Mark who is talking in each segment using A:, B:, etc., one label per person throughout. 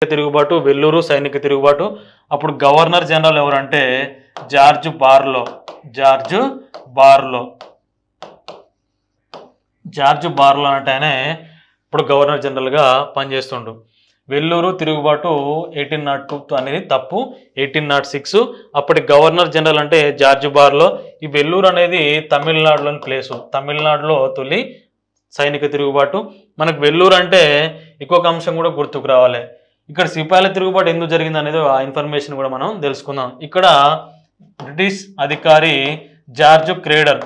A: తిరుగుబాటు, వెల్లూరు సైనిక తిరుగుబాటు. అప్పుడు గవర్నర్ జనరల్ ఎవరంటే జార్జ్ బార్లో. జార్జ్ బార్లో అంటే ఆయనే ఇప్పుడు గవర్నర్ జనరల్గా పనిచేస్తుండు. వెల్లూరు తిరుగుబాటు 1802 అనేది తప్పు, 1806. అప్పటి గవర్నర్ జనరల్ అంటే జార్జ్ బార్లో. ఈ వెల్లూరు అనేది తమిళనాడులోని ప్లేసు, తమిళనాడులో తొలి సైనిక తిరుగుబాటు. మనకు వెల్లూరు అంటే ఇంకొక అంశం కూడా గుర్తుకు రావాలి. ఇక్కడ సిపాయిల తిరుగుబాటు ఎందుకు జరిగింది అనేది ఆ ఇన్ఫర్మేషన్ కూడా మనం తెలుసుకుందాం. ఇక్కడ బ్రిటిష్ అధికారి జార్జ్ క్రేడర్,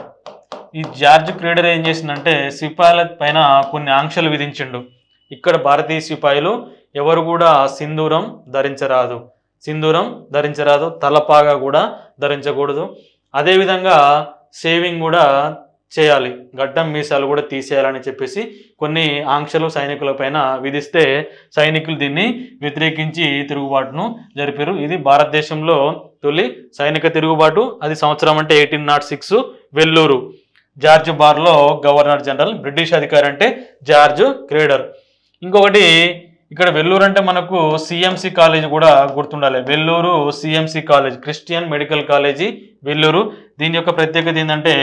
A: ఈ జార్జ్ క్రేడర్ ఏం చేసిందంటే సిపాయిల పైన కొన్ని ఆంక్షలు విధించిండు. ఇక్కడ భారతీయ సిపాయిలు ఎవరు కూడా సింధూరం ధరించరాదు, తలపాగా కూడా ధరించకూడదు. అదేవిధంగా షేవింగ్ కూడా చేయాలి, గడ్డం మీసాలు కూడా తీసేయాలని చెప్పేసి కొన్ని ఆంక్షలు సైనికుల పైన విధిస్తే సైనికులు దీన్ని వ్యతిరేకించి తిరుగుబాటును జరిపారు. ఇది భారతదేశంలో తొలి సైనిక తిరుగుబాటు. అది సంవత్సరం అంటే 1806, వెల్లూరు. జార్జ్ బార్లో గవర్నర్ జనరల్, బ్రిటిష్ అధికారి అంటే జార్జ్ క్రేడర్. ఇంకొకటి ఇక్కడ వెల్లూరు అంటే మనకు సిఎంసి కాలేజ్ కూడా గుర్తుండాలి. Vellore CMC college, Christian medical college Vellore. దీని యొక్క ప్రత్యేకత ఏంటంటే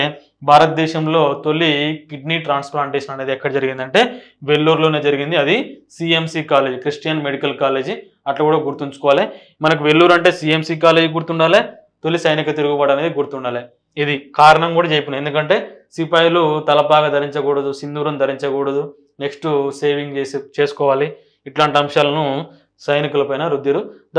A: భారతదేశంలో తొలి కిడ్నీ ట్రాన్స్ప్లాంటేషన్ అనేది ఎక్కడ జరిగిందంటే వెల్లూరులోనే జరిగింది. అది CMC college, Christian medical college. అట్లా కూడా గుర్తుంచుకోవాలి. మనకు వెల్లూరు అంటే సిఎంసి కాలేజీ గుర్తుండాలి, తొలి సైనిక తిరుగుబాటు అనేది గుర్తుండాలి. ఇది కారణం కూడా చెప్పిన, ఎందుకంటే సిపాయిలు తలపాగా ధరించకూడదు, సింధూరం ధరించకూడదు, నెక్స్ట్ సేవింగ్ చేసుకోవాలి. ఇట్లాంటి అంశాలను సైనికుల పైన రుద్దిరు.